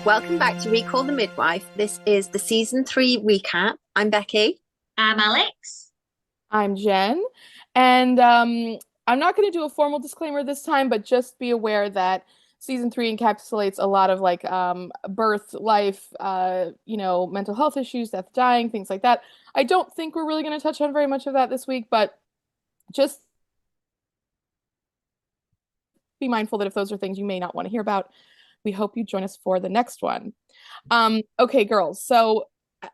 Welcome back to Recall the Midwife. This is the season 3 recap. I'm Becky. I'm Alex. I'm Jen, and I'm not going to do a formal disclaimer this time, but just be aware that season 3 encapsulates a lot of like birth, life, mental health issues, death, dying, things like that. I don't think we're really going to touch on very much of that this week, but just be mindful that if those are things you may not want to hear about, we hope you join us for the next one. Okay, girls. So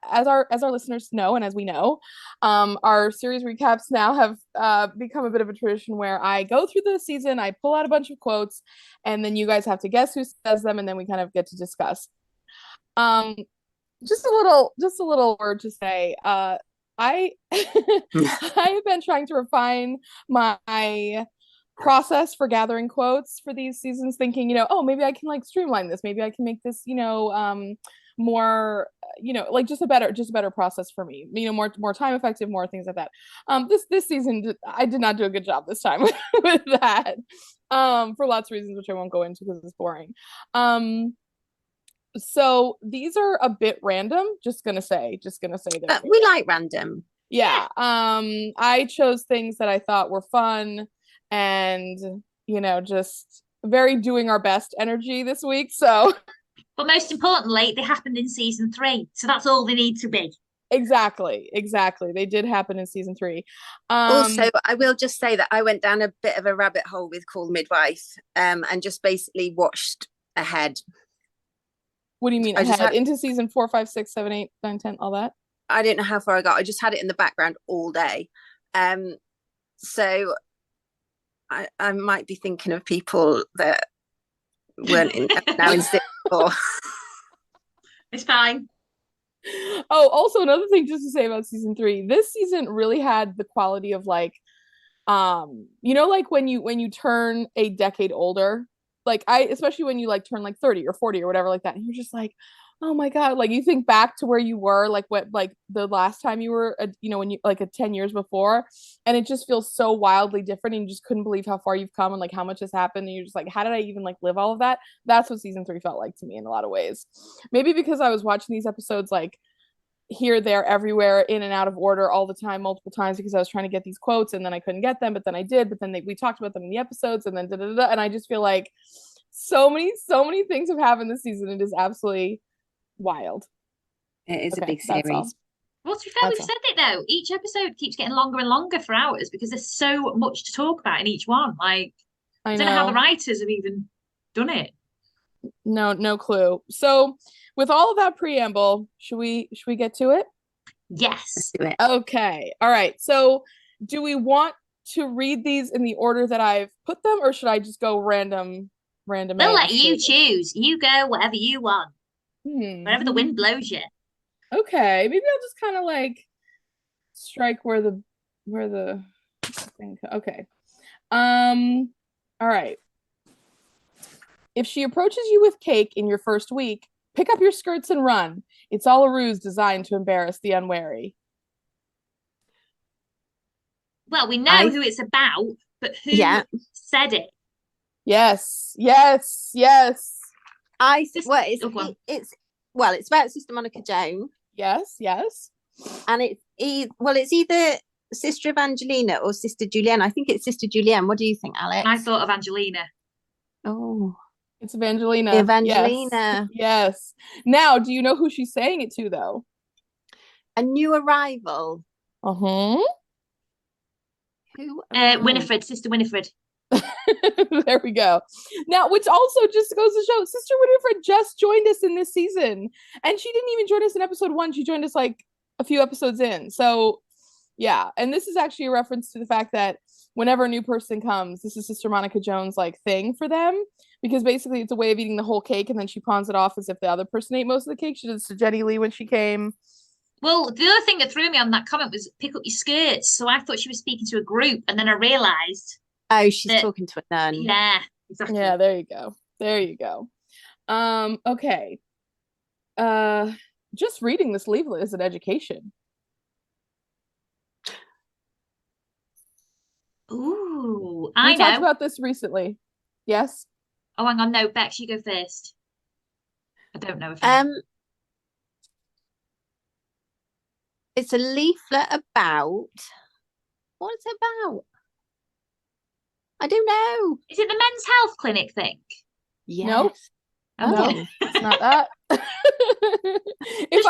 as our listeners know, and as we know, our series recaps now have become a bit of a tradition where I go through the season, I pull out a bunch of quotes, and then you guys have to guess who says them, and then we kind of get to discuss. Um, just a little word to say. I I have been trying to refine my process for gathering quotes for these seasons, thinking, oh, maybe I can like streamline this, maybe I can make this, more, like just a better process for me, more time effective, more things like that. This season I did not do a good job this time with that, for lots of reasons which I won't go into because it's boring. So these are a bit random, just gonna say that We like random. yeah. I chose things that I thought were fun and, just very doing our best energy this week. So But most importantly, they happened in season 3. So that's all they need to be. exactly. They did happen in season 3. Also, I will just say that I went down a bit of a rabbit hole with Call the Midwife, and just basically watched ahead. What do you mean ahead? Into season 4, 5, 6, 7, 8, 9, 10, all that? I don't know how far I got. I just had it in the background all day. So I might be thinking of people that weren't now in season 4. It's fine. Oh, also another thing just to say about season 3. This season really had the quality of like, like when you turn a decade older, like especially when you like turn like 30 or 40 or whatever like that, and you're just like, oh my god, like you think back to where you were like what like the last time you were when you like 10 years before, and it just feels so wildly different, and you just couldn't believe how far you've come and like how much has happened, and you're just like, how did I even like live all of that? That's what season 3 felt like to me in a lot of ways. Maybe because I was watching these episodes like here, there, everywhere, in and out of order all the time, multiple times, because I was trying to get these quotes and then I couldn't get them, but then I did. But then we talked about them in the episodes, and then and I just feel like so many things have happened this season. It is absolutely wild. It is a Okay, big that's all. series. Well, to be fair, That's we've all. said it though. Each episode keeps getting longer and longer for hours because there's so much to talk about in each one. Like, I I don't know how the know. writers have even done it. No clue. So, with all of that preamble, should we get to it? Let's Yes. do it. Okay. All right. So, do we want to read these in the order that I've put them, or should I just go random They'll let eggs you through this? choose. You go whatever you want, wherever the wind Hmm. blows you. Okay, maybe I'll just kind of like strike where the thing. Okay. All right. If she approaches you with cake in your first week, pick up your skirts and run. It's all a ruse designed to embarrass the unwary. Well, we know I who it's about, but who Yeah. said it? Yes. Just Well, oh, go on. it's about Sister Monica Joan, Yes. and it's either Sister Evangelina or Sister Julienne. I think it's Sister Julienne. What do you think, I Alex? thought of Angelina. Oh, It's Evangelina. Yes. Evangelina, Yes. Now, do you know who she's saying it to, though? a new arrival. Uh-huh. Who arrived? Winifred, Sister Winifred. There we go. Now, which also just goes to show Sister Winifred just joined us in this season, and she didn't even join us in episode 1. She joined us like a few episodes in. So, yeah. And this is actually a reference to the fact that whenever a new person comes, this is Sister Monica Jones' like thing for them, because basically it's a way of eating the whole cake, and then she pawns it off as if the other person ate most of the cake. She did this to Jenny Lee when she came. Well, the other thing that threw me on that comment was pick up your skirts. So I thought she was speaking to a group, and then I realised Oh, she's that, talking to a nun. yeah, exactly. Yeah, there you go. Okay. Uh, just reading this leaflet is an education. Ooh, We I talked know. about this recently. Yes. Oh, hang on, no, Bex, you go first. I don't know if It's a leaflet about. What is it about? I don't know. Is it the men's health clinic thing? Yes. Nope. Oh. No, it's not that. Just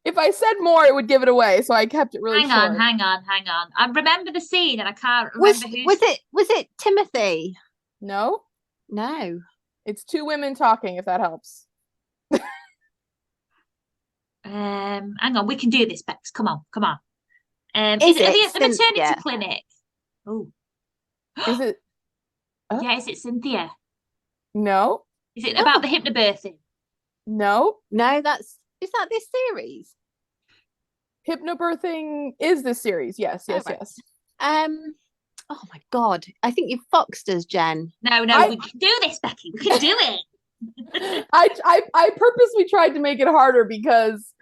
if I said more, it would give it away, so I kept it really hang short. on. I remember the scene and I can't remember who. Was it Timothy? No, No. it's two women talking, if that helps. Hang on, we can do this, Bex. Come on. Is Is it it the maternity Cynthia? clinic? Oh, Is it? yeah. Is it Cynthia? No, Is it about the hypnobirthing? no. No, is that this series? Hypnobirthing is this series. Yes. Right. Oh my God. I think you've foxed us, Jen. No, we can do this, Becky. We can do it. I purposely tried to make it harder because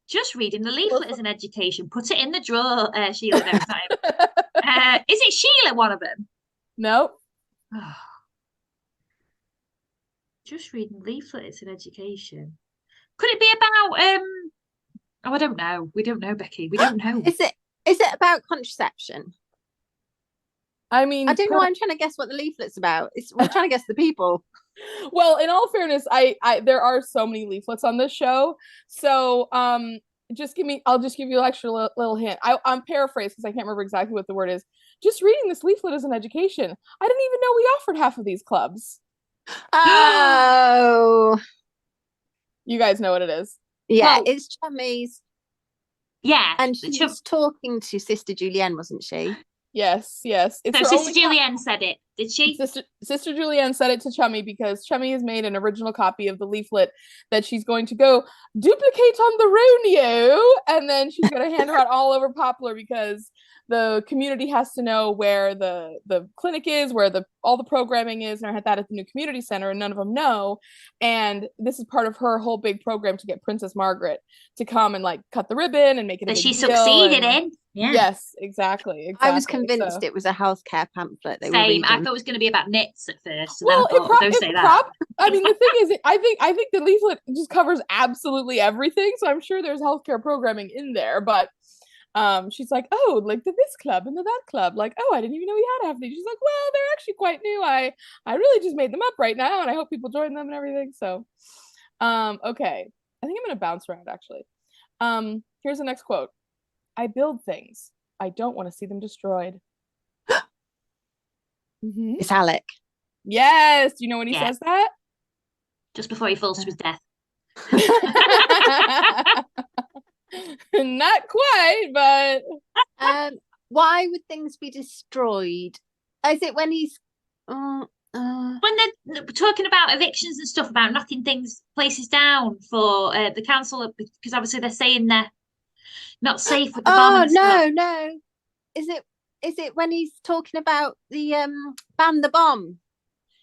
Just reading the leaflet is an education. Put it in the drawer, Sheila. No, it's not him. Is it Sheila, one of them? Nope. Just reading the leaflet is an education. Could it be about Oh, I don't know. We don't know, Becky. We don't know. Is it about contraception? I mean, I don't know. I'm trying to guess what the leaflet's about. We're trying to guess the people. Well, in all fairness, I there are so many leaflets on this show. So I'll just give you an extra little hint. I'm paraphrased because I can't remember exactly what the word is. Just reading this leaflet is an education. I didn't even know we offered half of these clubs. Oh. You guys know what it is. Yeah, Well, it's Chummy's. Yeah. And she was talking to Sister Julienne, wasn't she? Yes. It's So Sister Julienne said it, did she? Sister Julienne said it to Chummy because Chummy has made an original copy of the leaflet that she's going to go duplicate on the Ronio, and then she's going to hand her out all over Poplar because the community has to know where the clinic is, where all the programming is, and I had that at the new community center, and none of them know. And this is part of her whole big program to get Princess Margaret to come and like cut the ribbon and make it a That big she deal. succeeded in. Yeah. Yes, exactly. I was convinced it was a healthcare pamphlet they were Same. reading. I thought it was going to be about knits at first. And Well, then I thought, don't say that. I mean, the thing is, I think the leaflet just covers absolutely everything. So I'm sure there's healthcare programming in there. But she's like, oh, like to this club and to that club. Like, oh, I didn't even know we had half these. She's like, well, they're actually quite new. I really just made them up right now, and I hope people join them and everything. So, okay, I think I'm gonna bounce around actually. Here's the next quote. I build things. I don't want to see them destroyed. Mm-hmm. It's Alec. Yes. Do you know when he says that? Just before he falls to his death. Not quite, but why would things be destroyed? Is it when he's when they're talking about evictions and stuff, about knocking places down for the council, because obviously they're saying they're not safe with the bomb and stuff. No. Is it when he's talking about the ban the bomb?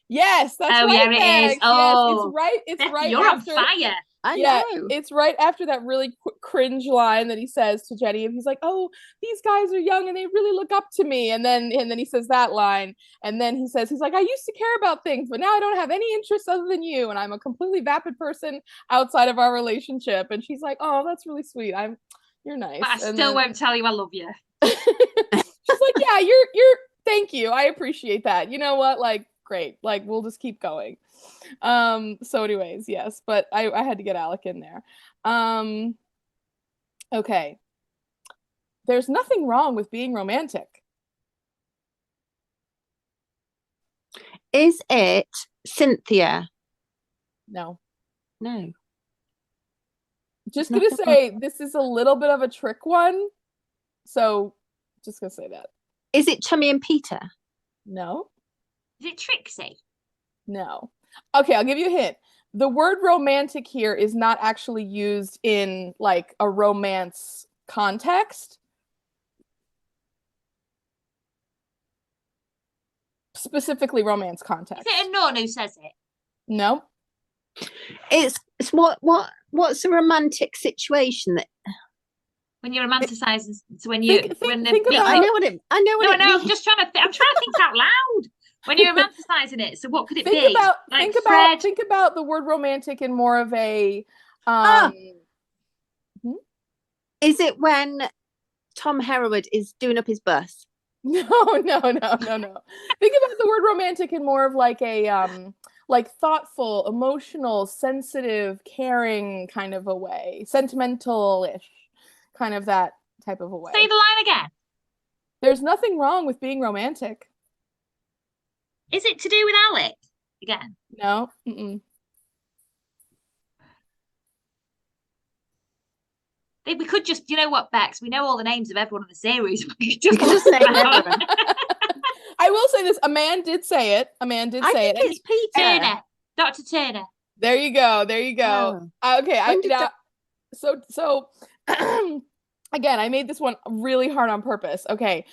Yes, that's right. Yeah, it is. Oh, yes, it's right. You're after, on fire. I know. It's right after that really cringe line that he says to Jenny, and he's like, "Oh, these guys are young and they really look up to me." And then he says that line, and then he's like, "I used to care about things, but now I don't have any interest other than you, and I'm a completely vapid person outside of our relationship." And she's like, "Oh, that's really sweet. You're nice." But I still won't tell you I love you. She's like, "Yeah, you're. Thank you. I appreciate that. You know what? Like, great. Like, we'll just keep going." So anyways, yes, but I had to get Alec in there. Okay. There's nothing wrong with being romantic. Is it Cynthia? No. Just gonna say this is a little bit of a trick one. So just gonna say that. Is it Chummy and Peter? No. Is it Trixie? No. Okay, I'll give you a hint. The word romantic here is not actually used in like a romance context. Specifically romance context. Is it a nun who says it? No. It's what's a romantic situation that when you're romanticizing, so when think when about, I know what it no, means. I'm just trying to I'm trying to think out loud. When you're romanticizing it, so what could it Think be? about Like think about the word romantic in more of a Is it when Tom Hereward is doing up his bus? No. Think about the word romantic in more of like a like thoughtful, emotional, sensitive, caring kind of a way, sentimental-ish, kind of that type of a way. Say the line again. There's nothing wrong with being romantic. Is it to do with Alex again? No. Mm-mm. We could just, you know what, Bex? We know all the names of everyone in the series. We could just say everyone. I will say this: a man did say it. I think it's Peter. Turner, Dr. Turner. There you go. Oh. Okay. So again, I made this one really hard on purpose. Okay.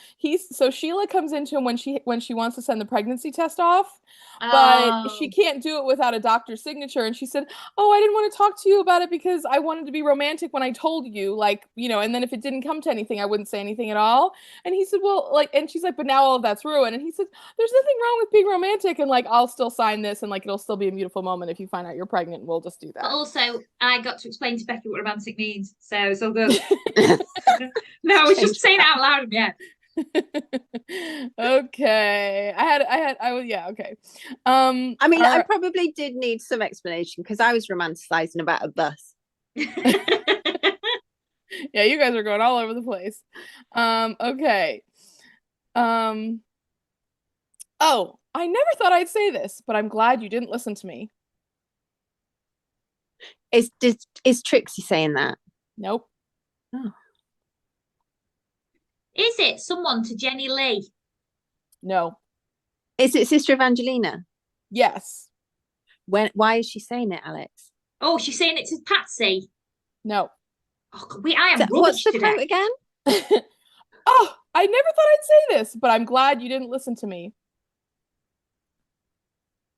So Sheila comes into him when she wants to send the pregnancy test off, but she can't do it without a doctor's signature. And she said, "Oh, I didn't want to talk to you about it because I wanted to be romantic when I told you, like, you know, and then if it didn't come to anything, I wouldn't say anything at all." And he said, "Well, like," and she's like, "But now all of that's ruined." And he said, "There's nothing wrong with being romantic, and like, I'll still sign this, and like, it'll still be a beautiful moment if you find out you're pregnant. We'll just do that." But also, I got to explain to Becky what romantic means, so it's all good. No, I was just saying it out loud in the end. Okay. Okay. I mean, I probably did need some explanation because I was romanticizing about a bus. Yeah, you guys are going all over the place. Okay. Oh, I never thought I'd say this, but I'm glad you didn't listen to me. Is Trixie saying that? Nope. Oh. Is it someone to Jenny Lee? No. Is it Sister Evangelina? Yes. Why is she saying it, Alex? Oh, she's saying it to Patsy. No. Oh, I am rubbish what's the today. quote again? Oh, I never thought I'd say this, but I'm glad you didn't listen to me.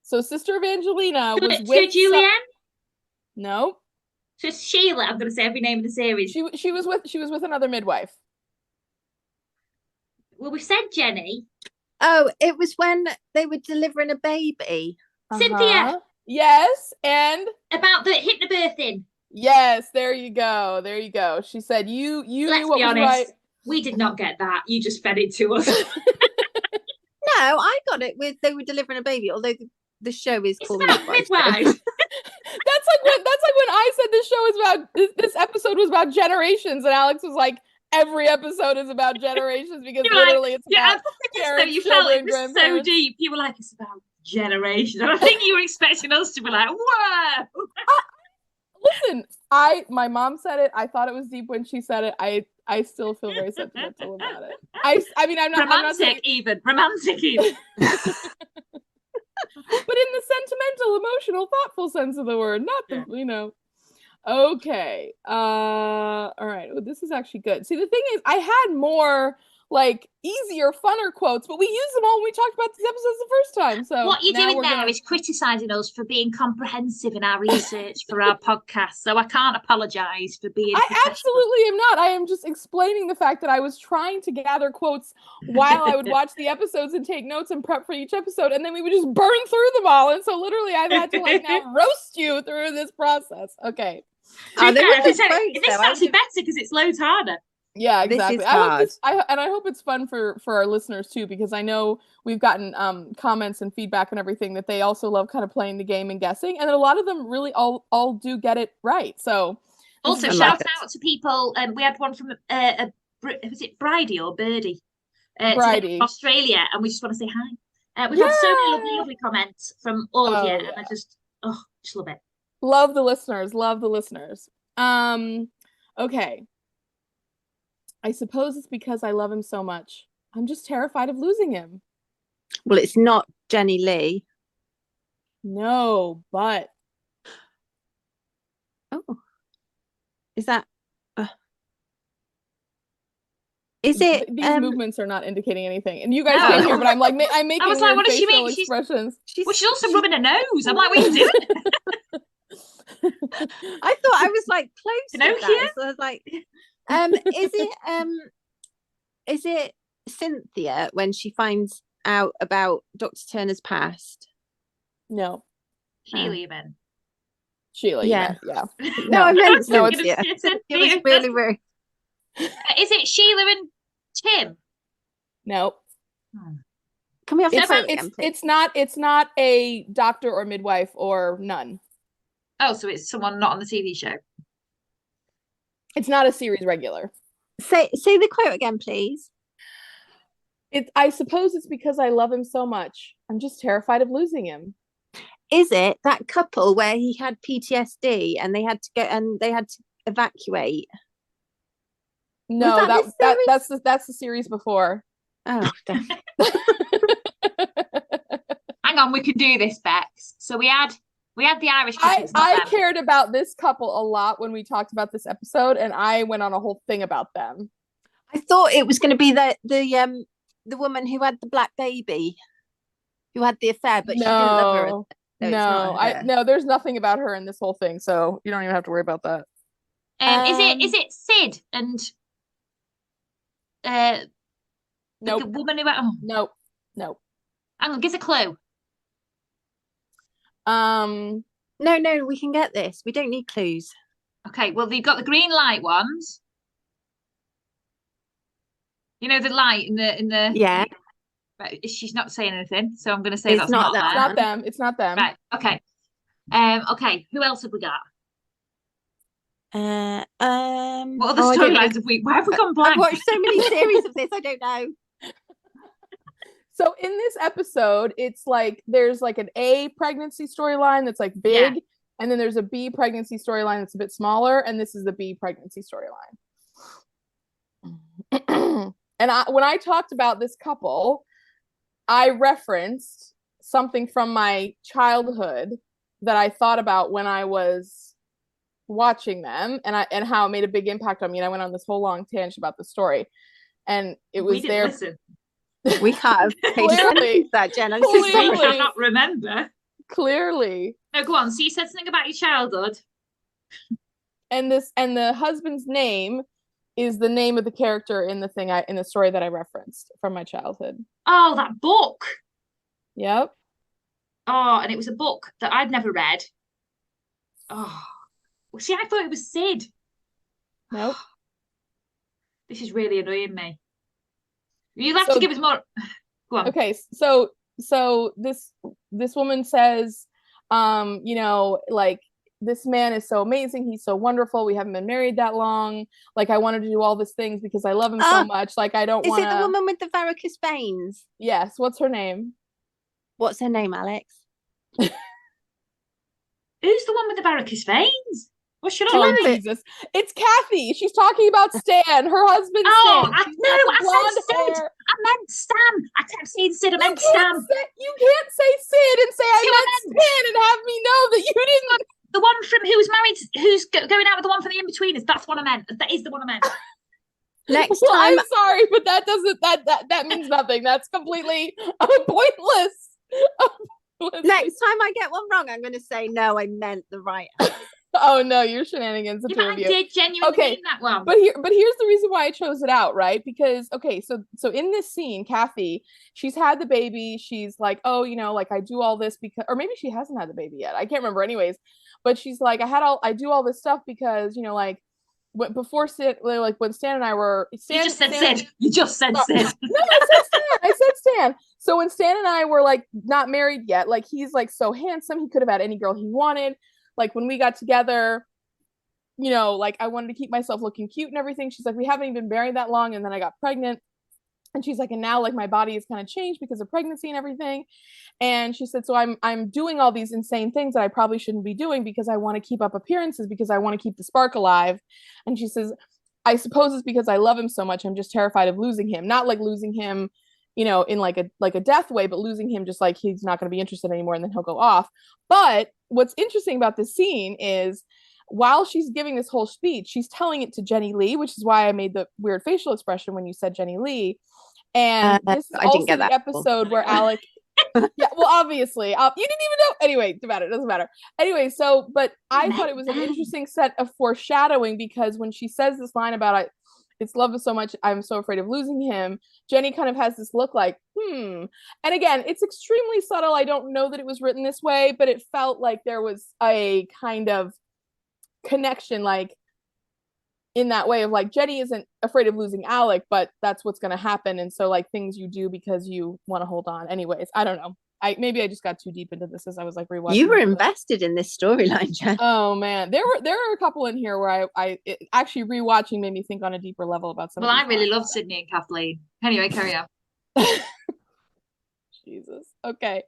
So Sister Evangelina was with Julianne? No. So Sheila, I'm going to say every name in the series. She was with another midwife. Well, we said Jenny. Oh, it was when they were delivering a baby. Cynthia. Yes, and about the hypnobirthing. Yes, there you go. She said you Let's knew what be honest, was right. We did not get that. You just fed it to us. No, I got it with they were delivering a baby, although the show is called Midwife. That's like when I said this show is about this episode was about generations, and Alex was like, every episode is about generations because literally it's about parents, you children, felt it was so deep. You were like, it's about generations. And I think you were expecting us to be like, whoa. Listen, my mom said it. I thought it was deep when she said it. I still feel very sentimental about it. I mean, I'm not romantic even. But in the sentimental, emotional, thoughtful sense of the word, not the Okay. All right. Well, this is actually good. See, the thing is, I had more like easier, funner quotes, but we used them all when we talked about these episodes the first time. So what you're doing there is criticizing us for being comprehensive in our research for our podcast. So I can't apologize for being. I absolutely am not. I am just explaining the fact that I was trying to gather quotes while I would watch the episodes and take notes and prep for each episode, and then we would just burn through them all. And so literally, I've had to like now roast you through this process. Okay. This is actually better because it's loads harder. Yeah, exactly. I hope it's fun for our listeners too, because I know we've gotten comments and feedback and everything that they also love kind of playing the game and guessing, and a lot of them really all do get it right. So also shout out to people. We had one from was it Bridie or Birdie? Bridie, Australia, and we just want to say hi. We've had so many lovely comments from all of you, and I just love it. Love the listeners. Okay. I suppose it's because I love him so much. I'm just terrified of losing him. Well, it's not Jenny Lee. No, but. Oh. Is that. Is it. These movements are not indicating anything. And you guys can't hear, but I'm like, I'm making weird facial expressions. She's also rubbing her nose. I'm like, what are you doing? I thought I was like close. Pinocchio? So I was like. Is it Cynthia when she finds out about Dr. Turner's past? No. Sheila, you meant. Sheila, Yeah. Yeah. No, I meant no, Cynthia. it's It was really rude. Is it Sheila and Tim? No. Can we have It's, the quote again, please? it's not a doctor or midwife or nun. Oh, so it's someone not on the TV show. It's not a series regular. Say the quote again, please. I suppose it's because I love him so much. I'm just terrified of losing him. Is it that couple where he had PTSD and they had to go and they had to evacuate? No, that's the series before. Oh, damn. Hang on, we can do this, Bex. So we had the Irish couple. I cared about this couple a lot when we talked about this episode, and I went on a whole thing about them. I thought it was going to be the woman who had the black baby, who had the affair, but she didn't love her. No, there's nothing about her in this whole thing, so you don't even have to worry about that. Is it Sid and nope. the woman who Nope. Hang on, give us a clue. No, we can get this. We don't need clues. Okay, well, they've got the green light ones. You know, the light in the Yeah. Right, she's not saying anything, so I'm going to say It's that's not not them. It's not them. Right, okay. Okay, who else have we got? What other storylines have we? Why have we gone blank? I've watched so many series of this, I don't know. So in this episode, it's like there's like an A pregnancy storyline that's like big, and then there's a B pregnancy storyline that's a bit smaller, and this is the B pregnancy storyline. And when I talked about this couple, I referenced something from my childhood that I thought about when I was watching them, and how it made a big impact on me. And I went on this whole long tangent about the story, and it was there. Listen. We can't have paid attention to that, Jen. I'm so We sorry. cannot remember. Clearly. No, go on. So you said something about your childhood. And the husband's name is the name of the character in the story that I referenced from my childhood. Oh, that book. Yep. Oh, and it was a book that I'd never read. Oh, well, see, I thought it was Sid. Nope. This is really annoying me. You'll have to give us more. Go on. Okay, so this woman says, like, this man is so amazing, he's so wonderful, we haven't been married that long, like, I wanted to do all these things because I love him so much, like, I don't want to. Is it the woman with the varicose veins? Yes. What's her name? What's her name, Alex? Who's the one with the varicose veins? What's your Oh, name? Jesus. It's Kathy. She's talking about Stan, her husband. Oh, Stan. I said Sid. I meant Stan. I kept saying Sid. I meant Stan. You can't say Sid and say I meant Stan and have me know that you didn't. The one from who's married, who's going out with the one from the In-Betweeners. That's what I meant. That is the one I meant. Next Well, time. I'm sorry, but that doesn't that means nothing. That's completely pointless. Next time I get one wrong, I'm going to say no. I meant the right. Oh no, you're shenanigans. The two of you. I did genuinely mean that one. But here's the reason why I chose it out, right? Because so in this scene, Kathy, she's had the baby. She's like, oh, like I do all this because, or maybe she hasn't had the baby yet. I can't remember. Anyways, but she's like, I do all this stuff because like before Sid, like when Stan and I were. You just said Sid. You just said Sid. No, I said Stan. So when Stan and I were like not married yet, like he's like so handsome, he could have had any girl he wanted. Like when we got together, like I wanted to keep myself looking cute and everything. She's like, we haven't even been married that long. And then I got pregnant. And she's like, and now like my body is kind of changed because of pregnancy and everything. And she said, so I'm doing all these insane things that I probably shouldn't be doing because I want to keep up appearances, because I want to keep the spark alive. And she says, I suppose it's because I love him so much. I'm just terrified of losing him. Not like losing him, in like a death way, but losing him just like he's not going to be interested anymore and then he'll go off. But what's interesting about this scene is while she's giving this whole speech, she's telling it to Jenny Lee, which is why I made the weird facial expression when you said Jenny Lee. And this is also the episode where Alec, yeah, well, obviously, you didn't even know. Anyway, it doesn't matter. Anyway, but I thought it was an interesting set of foreshadowing because when she says this line about His love is so much. I'm so afraid of losing him. Jenny kind of has this look like, And again, it's extremely subtle. I don't know that it was written this way, but it felt like there was a kind of connection, like in that way of like Jenny isn't afraid of losing Alec, but that's what's going to happen. And so like things you do because you want to hold on. Anyways, I don't know. Maybe I just got too deep into this as I was like rewatching. You were invested in this storyline, Jenn. Oh man, there are a couple in here where actually rewatching made me think on a deeper level about some. Well, I really love Sydney and Kathleen. Anyway, carry on. Jesus. Okay.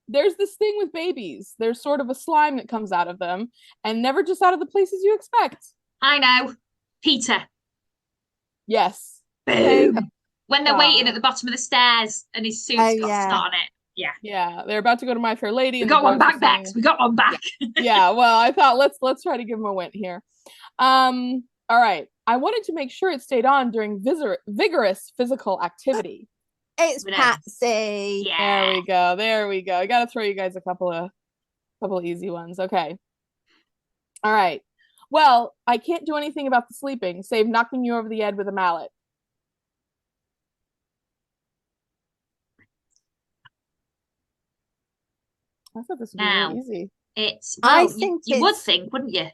There's this thing with babies. There's sort of a slime that comes out of them, and never just out of the places you expect. I know. Peter. Yes. Boom. When they're waiting at the bottom of the stairs and his suit's got snot on it. Yeah. Yeah. They're about to go to My Fair Lady. We got one back, Bex. We got one back. Yeah. Well, I thought let's try to give him a win here. All right. I wanted to make sure it stayed on during vigorous physical activity. It's Patsy. Yeah. There we go. I gotta throw you guys a couple of easy ones. Okay. All right. Well, I can't do anything about the sleeping, save knocking you over the head with a mallet. I thought this would be really easy. It's I think you would think, wouldn't you?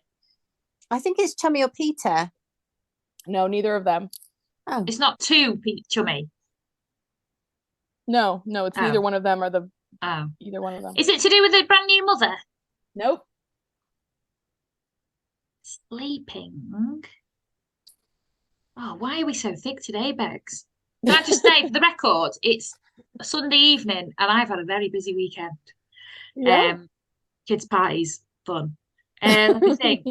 I think it's Chummy or Peter. No, neither of them. Oh. It's not two Chummy. No, it's neither one of them or either one of them. Is it to do with the brand new mother? Nope. Sleeping. Oh, why are we so thick today, Bex? Can I just say for the record, it's a Sunday evening and I've had a very busy weekend. Yeah. Kids' parties, fun. Let me think.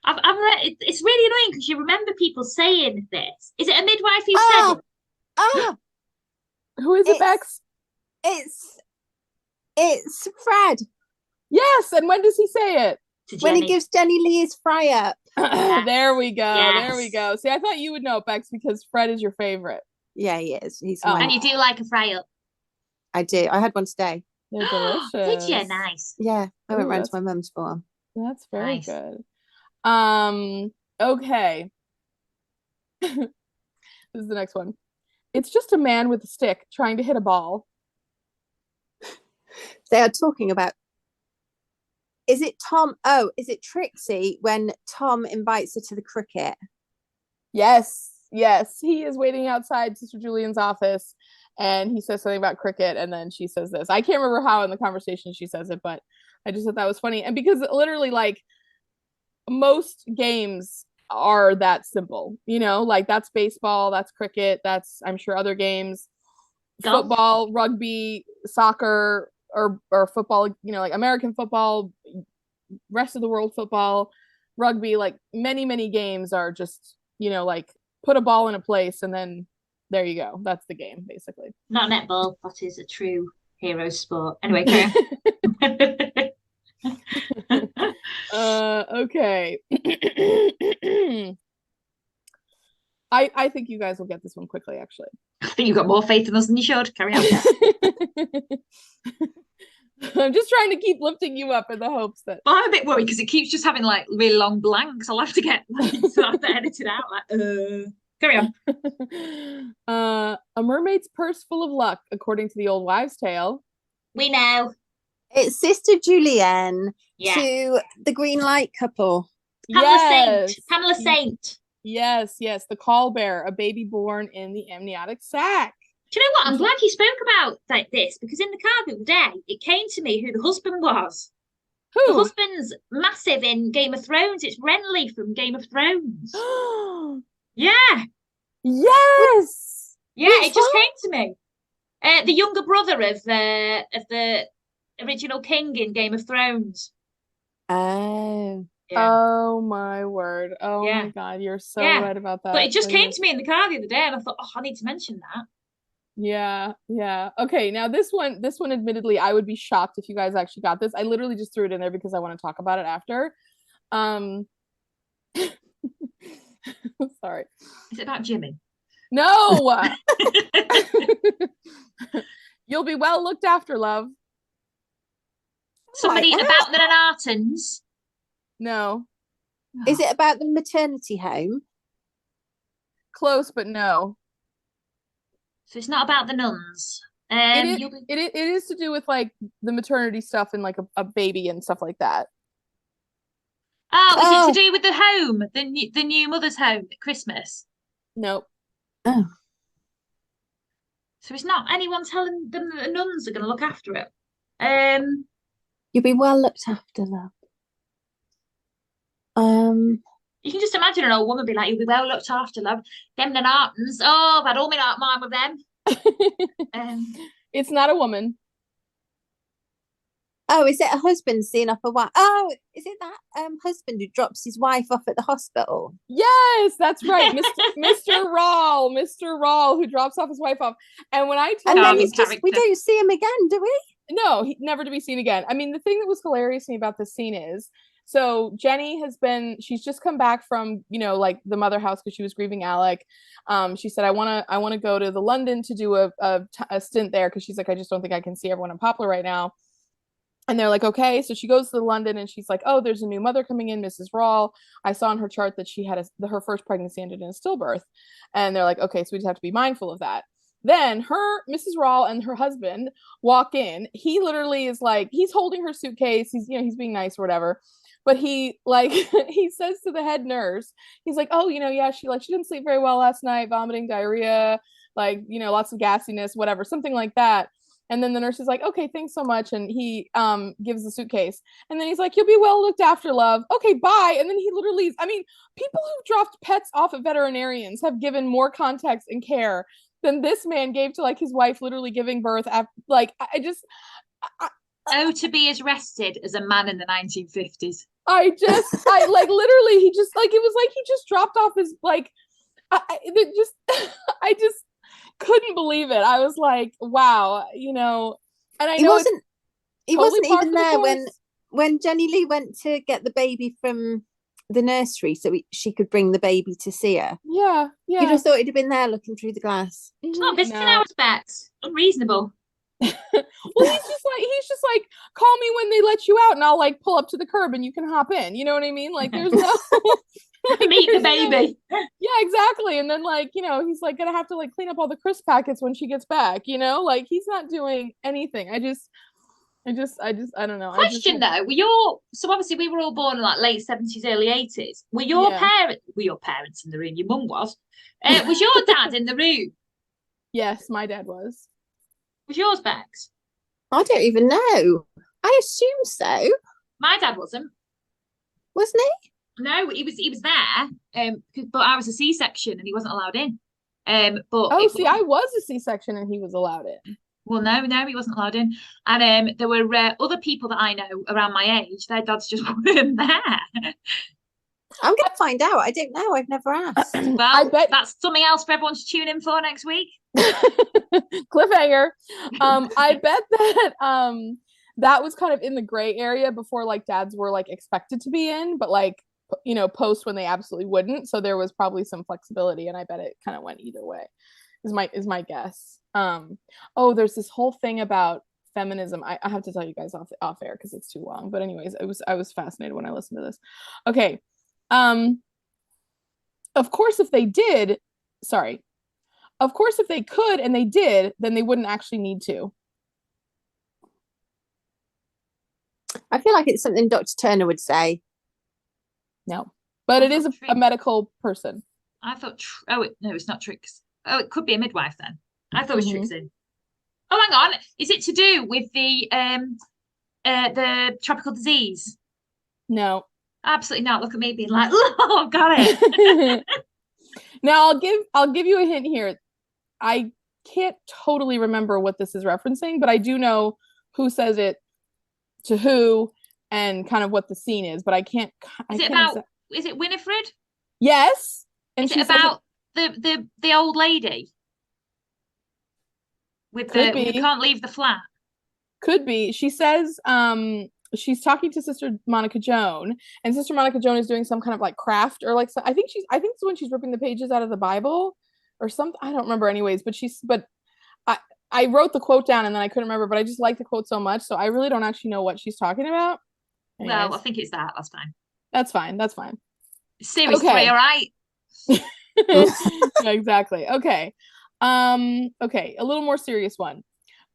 I've read, it's really annoying because you remember people saying this. Is it a midwife who said it? Oh. Who is it, Bex? It's Fred. Yes, and when does he say it? When he gives Jenny Lee his fry up. There we go. Yes. There we go. See, I thought you would know, Bex, because Fred is your favorite. Yeah, he is. And you do like a fry up? I do. I had one today. They're delicious. Did you? Nice. Yeah, I went round to my mum's for them. That's very nice. Good. Okay. This is the next one. It's just a man with a stick trying to hit a ball. They are talking about. Is it Tom? Oh, is it Trixie when Tom invites her to the cricket? Yes. He is waiting outside Sister Julian's office and he says something about cricket and then she says this. I can't remember how in the conversation she says it, but I just thought that was funny. And because literally like most games are that simple, like that's baseball, that's cricket, that's I'm sure other games, football, rugby, soccer, or football, like American football, rest of the world football, rugby, like many games are just, like put a ball in a place and then there you go. That's the game, basically. Not netball. That is a true hero sport. Anyway, carry on. Okay. I think you guys will get this one quickly, actually. I think you've got more faith in us than you should. Carry on. I'm just trying to keep lifting you up in the hopes that. Well, I'm a bit worried because it keeps just having like really long blanks. I'll have to get so I have to edit it out. Carry on. A mermaid's purse full of luck, according to the old wives' tale. We know. It's Sister Julienne to the Green Light couple. Pamela Saint. Yes. The Call Bear, a baby born in the amniotic sac. Do you know what? I'm glad you spoke about this because in the car the other day, it came to me who the husband was. Who? The husband's massive in Game of Thrones. It's Renly from Game of Thrones. Yeah. Yes. Yeah, it just came to me. The younger brother of the original king in Game of Thrones. Oh. Yeah. Oh my word. Oh my God, you're so right about that. But it just came to me in the car the other day and I thought, I need to mention that. Yeah. Okay, now this one admittedly I would be shocked if you guys actually got this. I literally just threw it in there because I want to talk about it after. Sorry. Is it about Jimmy? No. You'll be well looked after, love. Somebody about the Nartons. No. Is it about the maternity home? Close, but no. So it's not about the nuns. It is to do with like the maternity stuff and like a baby and stuff like that. Oh, is it to do with the home, the new mother's home at Christmas? Nope. Oh. So it's not anyone telling them that the nuns are going to look after it. You'll be well looked after, love. You can just imagine an old woman be like, "You'll be well looked after, love. Them the Nartons. Oh, I've had all my mine with them." It's not a woman. Oh, is it a husband seeing off a wife? Oh, is it that husband who drops his wife off at the hospital? Yes, that's right. Mr. Rawl, who drops off his wife off. And when I told and then we don't see him again, do we? No, he never to be seen again. I mean, the thing that was hilarious to me about this scene is, so Jenny she's just come back from, like the mother house because she was grieving Alec. She said, I want to go to the London to do a stint there because she's like, I just don't think I can see everyone in Poplar right now. And they're like, okay. So she goes to London and she's like, oh, there's a new mother coming in, Mrs. Rawl. I saw on her chart that she had her first pregnancy ended in a stillbirth. And they're like, okay, so we just have to be mindful of that. Then Mrs. Rawl and her husband walk in. He literally is like, he's holding her suitcase. He's being nice or whatever. But he he says to the head nurse, he's like, oh, yeah, she didn't sleep very well last night, vomiting, diarrhea, lots of gassiness, whatever, something like that. And then the nurse is like, okay, thanks so much. And he gives the suitcase. And then he's like, you'll be well looked after, love. Okay, bye. And then he literally leaves. I mean, people who've dropped pets off at veterinarians have given more context and care than this man gave to his wife literally giving birth. To be as rested as a man in the 1950s. Literally, he just it was like he just dropped off his I just couldn't believe it. I was like, wow, and I know he wasn't even there when Jenny Lee went to get the baby from the nursery so she could bring the baby to see her. Yeah. You'd have thought he'd have been there looking through the glass. It's not visiting hours, Bex. Unreasonable. Well, he's just like, call me when they let you out and I'll pull up to the curb and you can hop in. You know what I mean? There's no meet the baby. Yeah, exactly. And then he's gonna have to clean up all the crisp packets when she gets back, he's not doing anything. I don't know. Question though, so obviously we were all born in late 70s, early 80s. Were your parents in the room? Your mum was. Was your dad in the room? Yes, my dad was. Was yours, Bex? I don't even know. I assume so. My dad wasn't. Wasn't he? No, he was there. But I was a C-section and he wasn't allowed in. I was a C-section and he was allowed in. Well, no, he wasn't allowed in. And there were other people that I know around my age. Their dads just weren't there. I'm going to find out. I don't know. I've never asked. Well, I bet that's something else for everyone to tune in for next week. Cliffhanger. I bet that that was kind of in the gray area before dads were expected to be in, but post when they absolutely wouldn't. So there was probably some flexibility, and I bet it kind of went either way. Is my guess. There's this whole thing about feminism. I have to tell you guys off air because it's too long. But anyways, I was fascinated when I listened to this. Okay. Of course, if they could and they did, then they wouldn't actually need to. I feel like it's something Dr. Turner would say. No, but it is a medical person. I thought, no, it's not Trix. Oh, it could be a midwife then. I thought it was Trixie. Oh, hang on. Is it to do with the tropical disease? No. Absolutely not. Look at me being like, oh, got it. Now I'll give you a hint here. I can't totally remember what this is referencing, but I do know who says it to who and kind of what the scene is, but I can't. Is it Winifred? Yes. And is it about the old lady with we can't leave the flat? Could be. She says she's talking to Sister Monica Joan, and Sister Monica Joan is doing some kind of craft or I think it's when she's ripping the pages out of the Bible or something. I don't remember anyways, but I wrote the quote down and then I couldn't remember, but I just like the quote so much, so I really don't actually know what she's talking about. Anyways. Well, I think it's that. That's fine. That's fine. That's fine. Series 3, all right? Yeah, exactly. Okay. Okay, a little more serious one.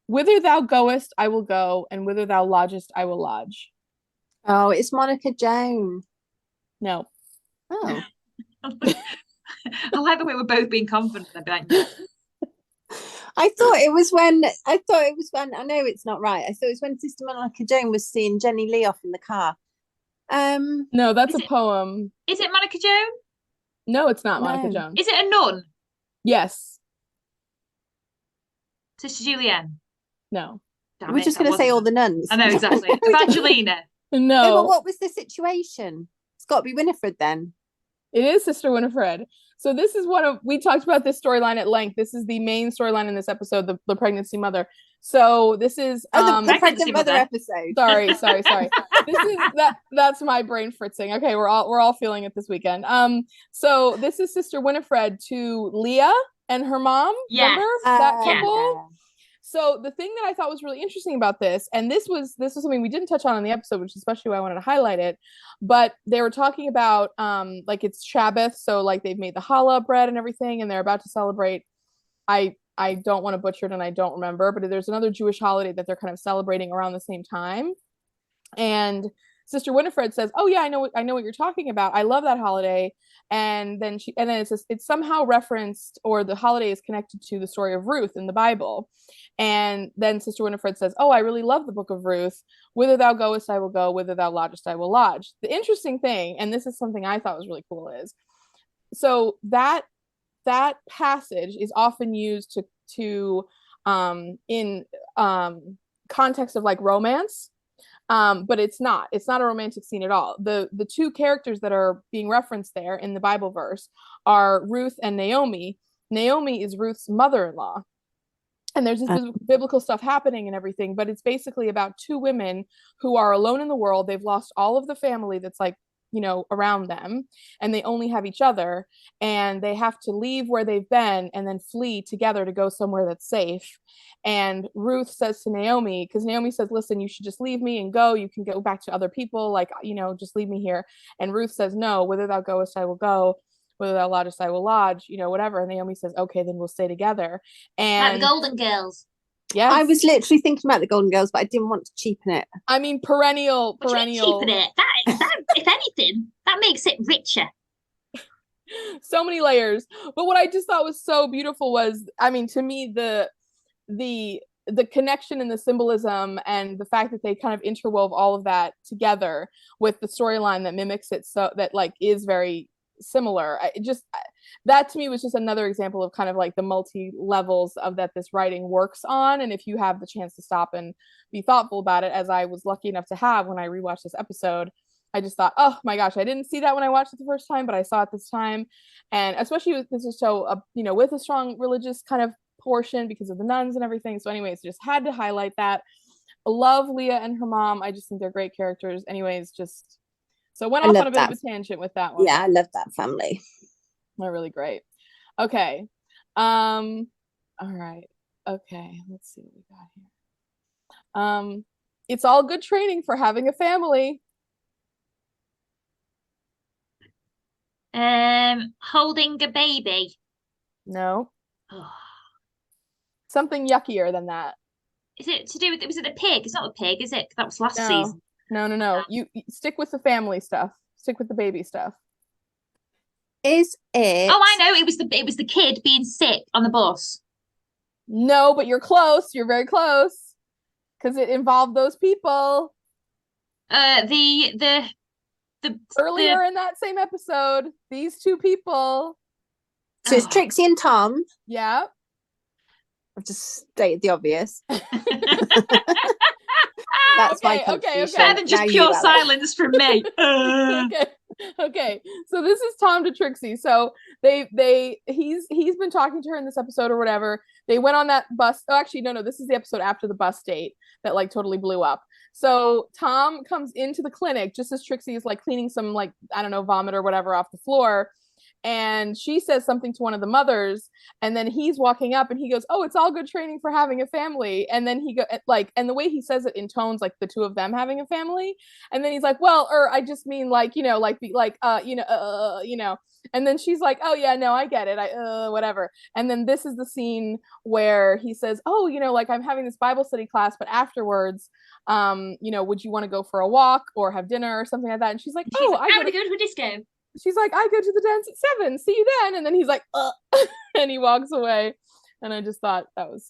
Whither thou goest, I will go, and whither thou lodgest, I will lodge. Oh, it's Monica Joan. No. Oh. I like the way we're both being confident. I'd be like, no. I thought it was when I know it's not right. I thought it was when Sister Monica Joan was seeing Jenny Lee off in the car. No, that's a poem. Is it Monica Joan? No, it's not Monica Joan. Is it a nun? Yes. Sister Julienne? No. We're just going to say all the nuns. I know, exactly. Evangelina? No. But what was the situation? It's got to be Winifred then. It is Sister Winifred. So this is we talked about this storyline at length. This is the main storyline in this episode, the pregnancy mother. So this is the pregnant mother episode. Sorry. This is that's my brain fritzing. Okay, we're all feeling it this weekend. So this is Sister Winifred to Leah and her mom. Remember that couple? Yeah. So the thing that I thought was really interesting about this, and this was something we didn't touch on in the episode, which is especially why I wanted to highlight it, but they were talking about like it's Shabbath, so like they've made the challah bread and everything, and they're about to celebrate. I don't want to butcher it, and I don't remember, but there's another Jewish holiday that they're kind of celebrating around the same time, and Sister Winifred says, "Oh yeah, I know what you're talking about. I love that holiday." And then it's somehow referenced, or the holiday is connected to the story of Ruth in the Bible. And then Sister Winifred says, "Oh, I really love the book of Ruth. Whither thou goest, I will go. Whither thou lodgest, I will lodge." The interesting thing, and this is something I thought was really cool, is so that passage is often used to in context of like romance. But it's not a romantic scene at all. The two characters that are being referenced there in the Bible verse are Ruth and Naomi. Naomi is Ruth's mother-in-law. And there's this biblical stuff happening and everything, but it's basically about two women who are alone in the world. They've lost all of the family that's like, around them, and they only have each other, and they have to leave where they've been and then flee together to go somewhere that's safe. And Ruth says to Naomi, because Naomi says, "Listen, you should just leave me and go. You can go back to other people, like, just leave me here." And Ruth says, "No, whither thou goest, I will go. Whither thou lodgest, I will lodge," whatever. And Naomi says, "Okay, then we'll stay together." And like the Golden Girls. Yes. I was literally thinking about the Golden Girls, but I didn't want to cheapen it. I mean, perennial. Cheapen it. That, if anything, that makes it richer. So many layers. But what I just thought was so beautiful was, I mean, to me, the connection and the symbolism and the fact that they kind of interwove all of that together with the storyline that mimics it, so that like is very similar. That to me was just another example of kind of like the multi levels of that this writing works on. And if you have the chance to stop and be thoughtful about it, as I was lucky enough to have when I rewatched this episode, I just thought, oh my gosh, I didn't see that when I watched it the first time, but I saw it this time. And especially with this show, with a strong religious kind of portion because of the nuns and everything. So anyways, just had to highlight that. I love Leah and her mom. I just think they're great characters. Anyways, so went off on a bit of a tangent with that one. Yeah, I love that family. They're really great. Okay. All right. Okay. Let's see what we got here. It's all good training for having a family. Holding a baby. No. Something yuckier than that. Is it to do with, was it the pig? It's not the pig, is it? That was last season. No. You stick with the family stuff. Stick with the baby stuff. Is it? Oh, I know. It was the kid being sick on the bus. No, but you're close. You're very close. Because it involved those people. The earlier in that same episode, these two people. So it's Trixie and Tom. Yeah. I've just stated the obvious. That's my okay. Better than just pure silence from me. Okay. So this is Tom to Trixie. So he's been talking to her in this episode or whatever. They went on that bus. Oh, actually, no. This is the episode after the bus date that like totally blew up. So Tom comes into the clinic just as Trixie is like cleaning some like, I don't know, vomit or whatever off the floor. and she says something to one of the mothers, and then he's walking up and he goes, oh, it's all good training for having a family. And then he go like, and the way he says it in tones like the two of them having a family, and then he's like, well, I just mean like, you know, like be like you know, and then she's like, oh yeah, no, I get it, whatever. And then this is the scene where he says, oh, you know, like I'm having this Bible study class, but afterwards, you know, would you want to go for a walk or have dinner or something like that? And she's like, oh, I want to go to a disco. She's like, I go to the dance at 7. See you then. And then he's like, and he walks away. And I just thought that was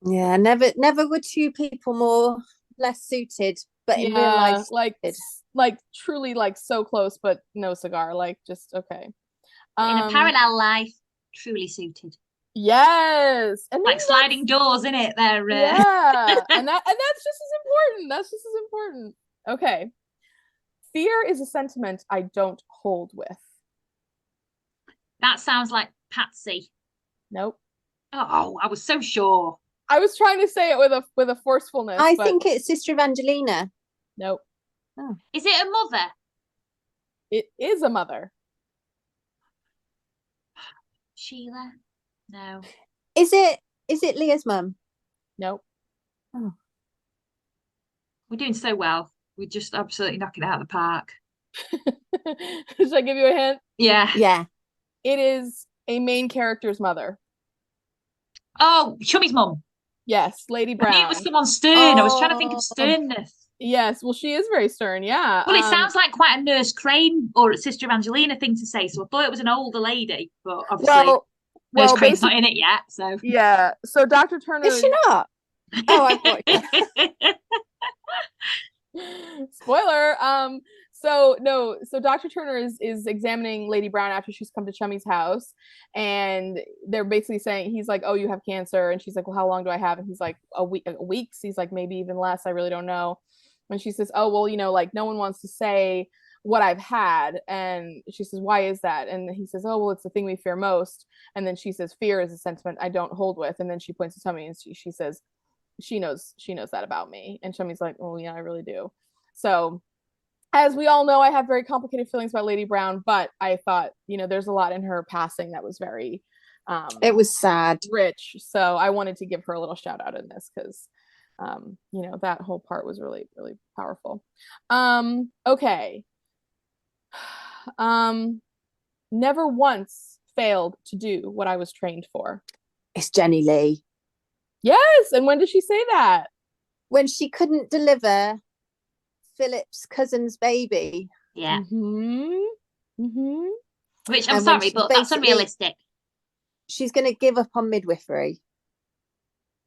yeah, never were two people more less suited, but in real life, like truly like so close, but no cigar. Like just okay. In a parallel life, truly suited. Yes, and like sliding doors, in it. They're yeah, and that's just as important. That's just as important. Okay. Fear is a sentiment I don't hold with. That sounds like Patsy. Nope. Oh, I was so sure. I was trying to say it with a forcefulness. I think it's Sister Evangelina. Nope. Oh. Is it a mother? It is a mother. Sheila? No. Is it Leah's mum? Nope. Oh. We're doing so well. We're just absolutely knocking it out of the park. Should I give you a hint? Yeah. Yeah. It is a main character's mother. Oh, Chummy's mum. Yes, Lady Brown. I knew it was someone stern. I was trying to think of sternness. Yes, well, she is very stern, yeah. Well, it sounds like quite a Nurse Crane or a Sister Evangelina thing to say, so I thought it was an older lady, but obviously Nurse Crane's not in it yet, so... Yeah, so Dr. Turner... Is she not? Oh, I thought... Spoiler. So Dr. Turner is examining Lady Brown after she's come to Chummy's house, and they're basically saying, he's like, oh, you have cancer, and she's like, well, how long do I have? And he's like, a week. He's like, maybe even less, I really don't know. And she says, oh, well, you know, like no one wants to say what I've had. And she says, why is that? And he says, oh, well, it's the thing we fear most. And then she says, fear is a sentiment I don't hold with. And then she points to Chummy and she says, she knows that about me. And Chummy's like, oh yeah, I really do. So as we all know, I have very complicated feelings about Lady Brown, but I thought, you know, there's a lot in her passing that was very it was sad, rich. So I wanted to give her a little shout out in this because you know, that whole part was really, really powerful. Okay. Never once failed to do what I was trained for. It's Jenny Lee. Yes, and when did she say that? When she couldn't deliver Philip's cousin's baby. Yeah. Which I'm And sorry, but that's unrealistic. She's going to give up on midwifery.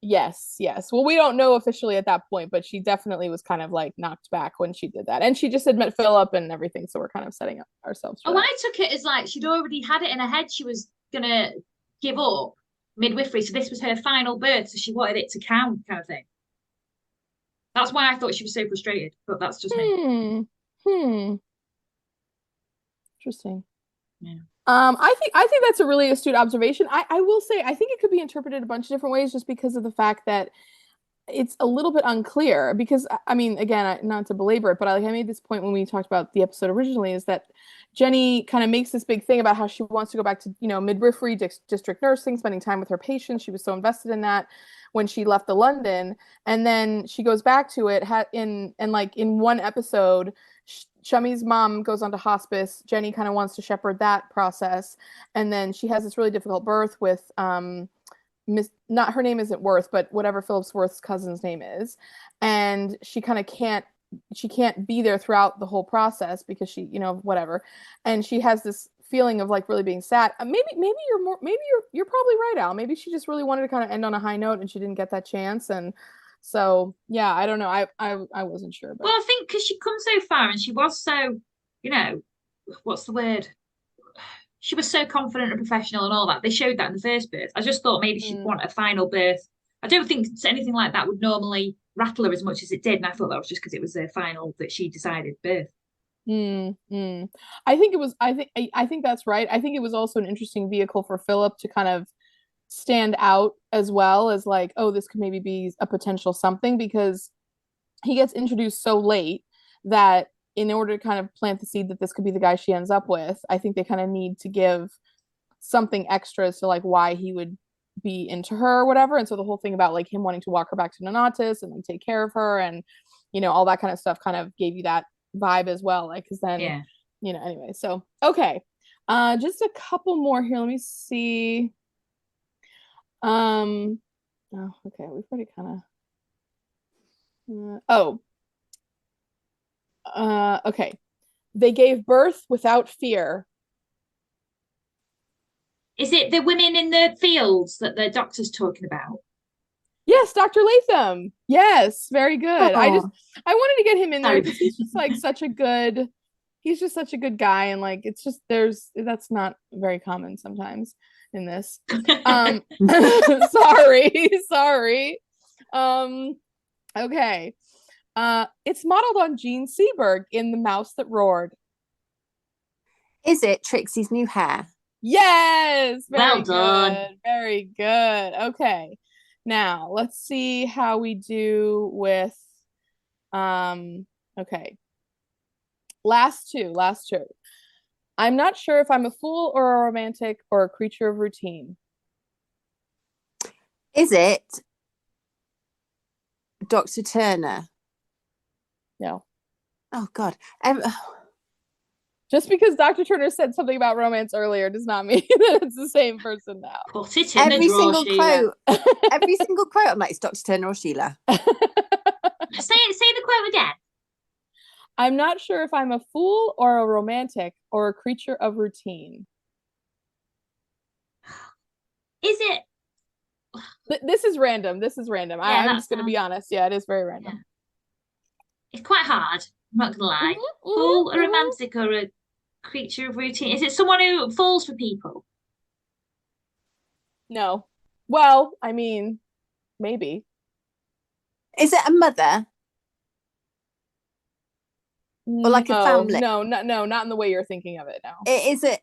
Yes. Well, we don't know officially at that point, but she definitely was kind of like knocked back when she did that. And she just had met Philip and everything, so we're kind of setting up ourselves for that. I took it as like she'd already had it in her head she was going to give up midwifery, so this was her final birth, so she wanted it to count, kind of thing. That's why I thought she was so frustrated, but that's just me. Interesting. Yeah. I think that's a really astute observation. I will say I think it could be interpreted a bunch of different ways just because of the fact that it's a little bit unclear. Because I mean, again, not to belabor it, but I made this point when we talked about the episode originally, is that Jenny kind of makes this big thing about how she wants to go back to, you know, midwifery, district nursing, spending time with her patients. She was so invested in that when she left the London, and then she goes back to it in one episode. Chummy's mom goes on to hospice. Jenny kind of wants to shepherd that process. And then she has this really difficult birth with not her name isn't Worth, but whatever Philip's Worth's cousin's name is. And she kind of can't be there throughout the whole process because she, you know, whatever. And she has this feeling of like really being sad. Maybe you're probably right, Al. Maybe she just really wanted to kind of end on a high note and she didn't get that chance. And so, yeah, I don't know. I wasn't sure. But... Well, I think because she come so far and she was so, you know, what's the word? She was so confident and professional and all that. They showed that in the first birth. I just thought maybe she'd want a final birth. I don't think anything like that would normally rattle her as much as it did. And I thought that was just because it was the final that she decided birth. I think that's right. I think it was also an interesting vehicle for Philip to kind of stand out as well as like, oh, this could maybe be a potential something, because he gets introduced so late that in order to kind of plant the seed that this could be the guy she ends up with, I think they kind of need to give something extra as to like why he would be into her or whatever. And so the whole thing about like him wanting to walk her back to Nonatus and like take care of her and, you know, all that kind of stuff kind of gave you that vibe as well. Like, because then, you know, anyway. So, okay. Just a couple more here. Let me see. Oh, okay. We've already kind of. Okay. They gave birth without fear. Is it the women in the fields that the doctor's talking about? Yes, Dr. Latham. Yes, very good. I wanted to get him in there because he's just like he's just such a good guy, and like it's just that's not very common sometimes in this. Sorry. Okay. It's modeled on Gene Seberg in The Mouse That Roared. Is it Trixie's new hair? Yes, well done. Good. Very good. Okay. Now, let's see how we do with okay. Last two. I'm not sure if I'm a fool or a romantic or a creature of routine. Is it Dr. Turner? No. Oh God. Just because Dr. Turner said something about romance earlier does not mean that it's the same person now. Put it in the drawer, Sheila. Every single quote, I'm like, it's Dr. Turner or Sheila. Say the quote again. I'm not sure if I'm a fool or a romantic or a creature of routine. Is it? This is random. Yeah, I'm just going to be honest. Yeah, it is very random. Yeah. It's quite hard. I'm not going to lie. Fool, a romantic or a creature of routine. Is it someone who falls for people? No. Well, I mean, maybe. Is it a mother? Or like a family? No, not in the way you're thinking of it. No. Is it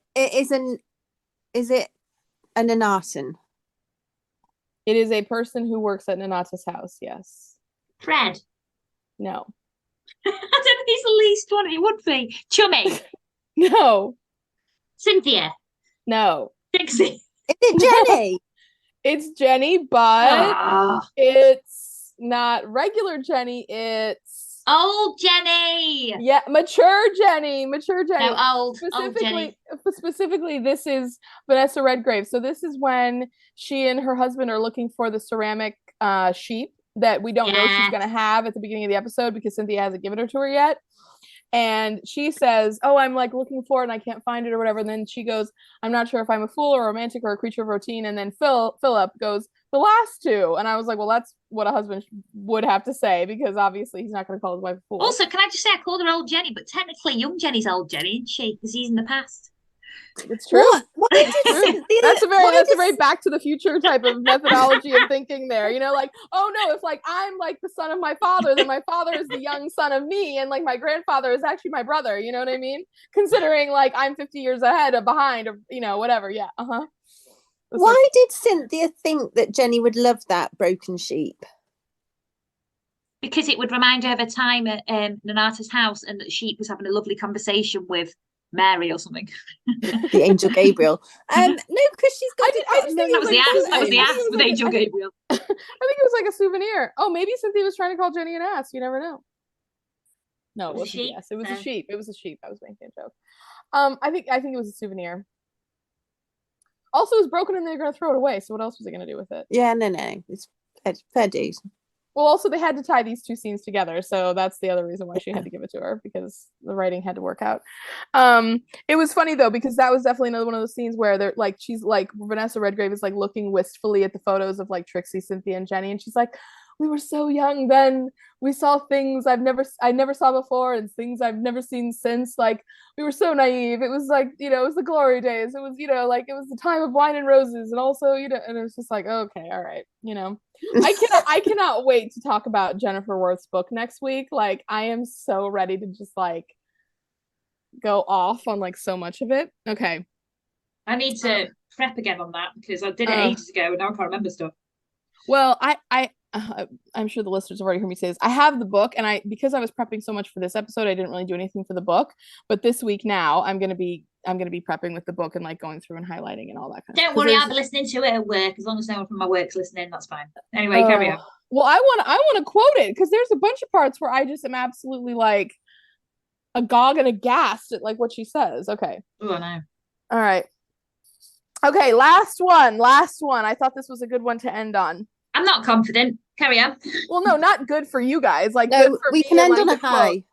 an Anartan? It is a person who works at Nanata's house. Yes. Fred. No. I don't think he's the least one. It would be Chummy. No. Cynthia. No. Trixie. Is it Jenny? It's Jenny, but it's not regular Jenny. It's old Jenny. Yeah, mature Jenny. No, old Jenny. Specifically, this is Vanessa Redgrave. So this is when she and her husband are looking for the ceramic sheep that we don't know she's going to have at the beginning of the episode because Cynthia hasn't given it to her yet. And she says, oh, I'm like looking for it and I can't find it or whatever. And then she goes, I'm not sure if I'm a fool or a romantic or a creature of routine. And then Philip goes, the last two. And I was like, well, that's what a husband would have to say because obviously he's not going to call his wife a fool. Also, can I just say I called her old Jenny, but technically young Jenny's old Jenny, isn't she? Because he's in the past. It's true. That's a very Back to the Future type of methodology of thinking there. You know, like, oh no, if like I'm like the son of my father, then my father is the young son of me, and like my grandfather is actually my brother. You know what I mean? Considering like I'm 50 years ahead or behind, or you know, whatever. Yeah. Why did Cynthia think that Jenny would love that broken sheep? Because it would remind her of a time at Nonata's house, and that sheep was having a lovely conversation with Mary or something. The angel Gabriel. No, because she's got that was the ass with Angel Gabriel. I think it was like a souvenir. Oh, maybe Cynthia was trying to call Jenny an ass. You never know. No, it wasn't an ass. It was a sheep. It was a sheep. I was making a joke. I think it was a souvenir. Also, it was broken and they're going to throw it away. So what else was it going to do with it? Yeah, no. It's fair dues. Well, also they had to tie these two scenes together, so that's the other reason why she had to give it to her, because the writing had to work out. It was funny though, because that was definitely another one of those scenes where they're like, she's like, Vanessa Redgrave is like looking wistfully at the photos of like Trixie, Cynthia, and Jenny, and she's like, we were so young then. We saw things I never saw before, and things I've never seen since. Like, we were so naive. It was like, you know, it was the glory days. It was, you know, like it was the time of wine and roses, and also, you know, and it was just like, okay, all right, you know. I cannot wait to talk about Jennifer Worth's book next week. Like, I am so ready to just like go off on like so much of it. Okay. I need to prep again on that because I did it ages ago and now I can't remember stuff. Well, I'm sure the listeners have already heard me say this. I have the book, and because I was prepping so much for this episode, I didn't really do anything for the book. But this week now, I'm gonna be prepping with the book and like going through and highlighting and all that kind of stuff. Don't worry, I'll be listening to it at work. As long as no one from my work's listening, that's fine. Anyway, carry on. Well, I want to quote it because there's a bunch of parts where I just am absolutely like agog and aghast at like what she says. Okay. Oh no. All right. Okay, last one. I thought this was a good one to end on. I'm not confident. Carry on. Well, no, not good for you guys. Like, no, we can end on a high.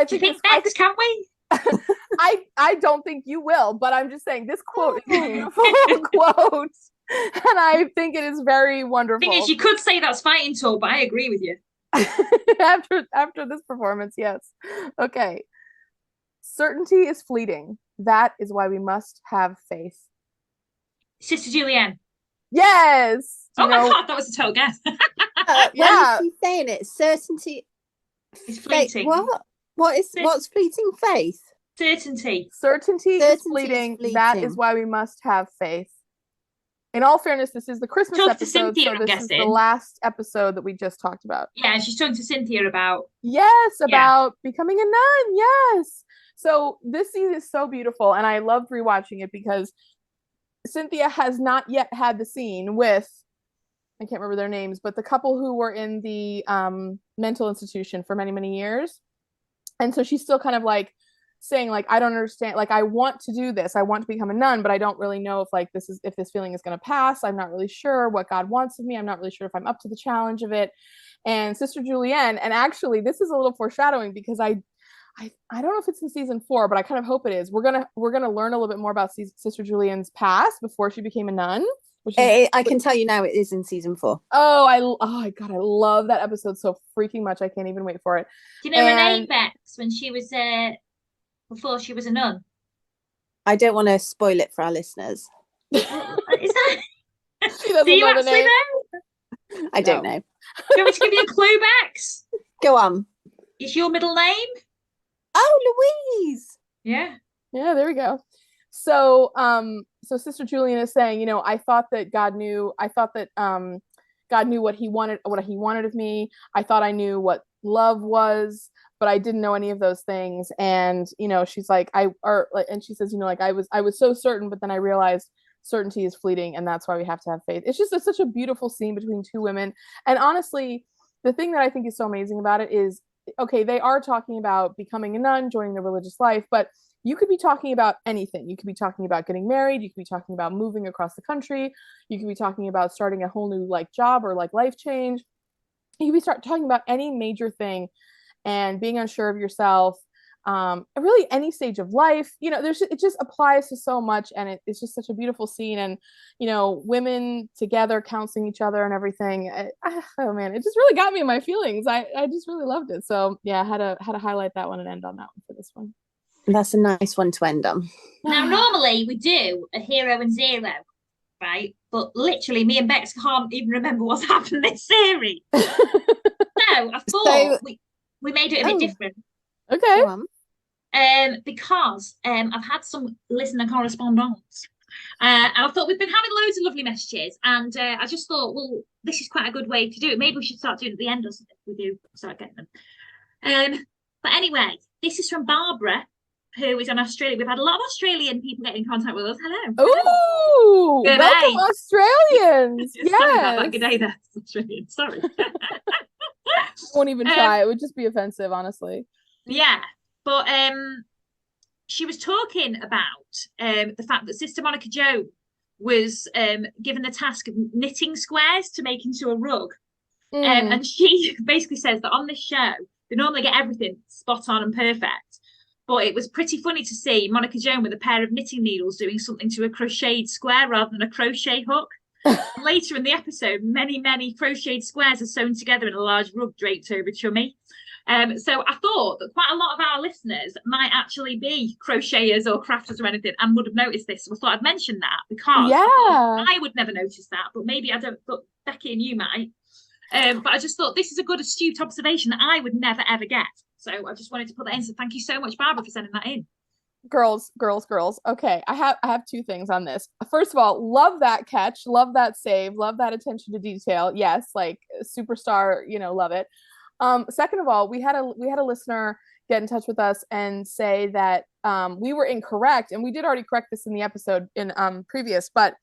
Do you think next, can't we? I don't think you will, but I'm just saying this quote is a beautiful quote, and I think it is very wonderful. Thing is, you could say that's fighting talk, but I agree with you. after this performance, yes. Okay. Certainty is fleeting. That is why we must have faith. Sister Julienne. Yes. Oh my God, that was a total guess. Yeah. When she's saying it, certainty is fleeting. What's fleeting? Faith. Certainty is fleeting. That is why we must have faith. In all fairness, this is the Christmas episode, Cynthia, so this is the last episode that we just talked about. Yeah, and she's talking to Cynthia about becoming a nun. Yes. So this scene is so beautiful, and I loved rewatching it because Cynthia has not yet had the scene with, I can't remember their names, but the couple who were in the mental institution for many, many years. And so she's still kind of like saying like, I don't understand, like I want to do this, I want to become a nun, but I don't really know if this feeling is going to pass. I'm not really sure what God wants of me. I'm not really sure if I'm up to the challenge of it. And Sister Julienne, and actually this is a little foreshadowing because I don't know if it's in season 4, but I kind of hope it is. We're gonna learn a little bit more about Sister Julienne's past before she became a nun. I can tell you now, it is in season 4. Oh my God, I love that episode so freaking much. I can't even wait for it. Do you know Renee Bex when she was before she was a nun? I don't want to spoil it for our listeners. Is that? She doesn't know the name. I don't know. Do you want me to give you a clue, Bex? Go on. Is your middle name? Oh, Louise. Yeah. Yeah, there we go. So Sister Julienne is saying, I thought that God knew what he wanted of me. I thought I knew what love was, but I didn't know any of those things. And, she's like, and she says, I was so certain, but then I realized certainty is fleeting, and that's why we have to have faith. It's just such a beautiful scene between two women. And honestly, the thing that I think is so amazing about it is, okay, they are talking about becoming a nun, joining the religious life, but you could be talking about anything. You could be talking about getting married. You could be talking about moving across the country. You could be talking about starting a whole new job or life change. You could be talking about any major thing and being unsure of yourself. Really any stage of life, it just applies to so much, and it's just such a beautiful scene. And women together counseling each other and everything. Oh man, it just really got me in my feelings. I just really loved it. So yeah, I had to highlight that one and end on that one for this one. That's a nice one to end on. Now normally we do a hero and zero, right? But literally me and Bex can't even remember what's happened this series. So I thought we made it a bit different. Okay. Because I've had some listener correspondence, and I thought we've been having loads of lovely messages, and I just thought, well, this is quite a good way to do it. Maybe we should start doing it at the end or something. We do start getting them. But anyway, this is from Barbara, who is in Australia. We've had a lot of Australian people get in contact with us. Hello. Ooh, good welcome day. Australians. Yes. Sorry about that. Good day there, Australian. Sorry. I won't even try. It would just be offensive, honestly. Yeah. But she was talking about the fact that Sister Monica Joe was given the task of knitting squares to make into a rug. And she basically says that on this show, they normally get everything spot on and perfect. But it was pretty funny to see Monica Joan with a pair of knitting needles doing something to a crocheted square rather than a crochet hook. Later in the episode, many, many crocheted squares are sewn together in a large rug draped over Chummy. So I thought that quite a lot of our listeners might actually be crocheters or crafters or anything and would have noticed this. So I thought I'd mention that because I would never notice that, but maybe but Becky and you might. But I just thought this is a good astute observation that I would never ever get. So I just wanted to put that in. So thank you so much, Barbara, for sending that in. Girls. Okay, I have two things on this. First of all, love that catch, love that save, love that attention to detail. Yes, like superstar, love it. Second of all, we had a listener get in touch with us and say that we were incorrect, and we did already correct this in the episode in previous, but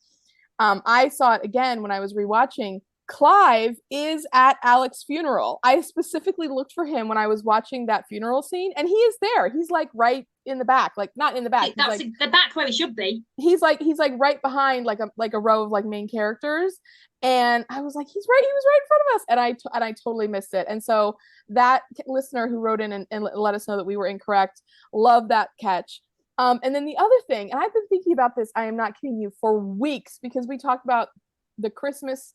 I saw it again when I was rewatching. Clive is at Alex's funeral. I specifically looked for him when I was watching that funeral scene, and he is there. He's like right in the back, like not in the back. That's like, the back where he should be. He's like right behind like a row of like main characters, and I was like, he was right in front of us, and I totally missed it. And so that listener who wrote in and let us know that we were incorrect, love that catch. And then the other thing, and I've been thinking about this, I am not kidding you, for weeks, because we talked about the Christmas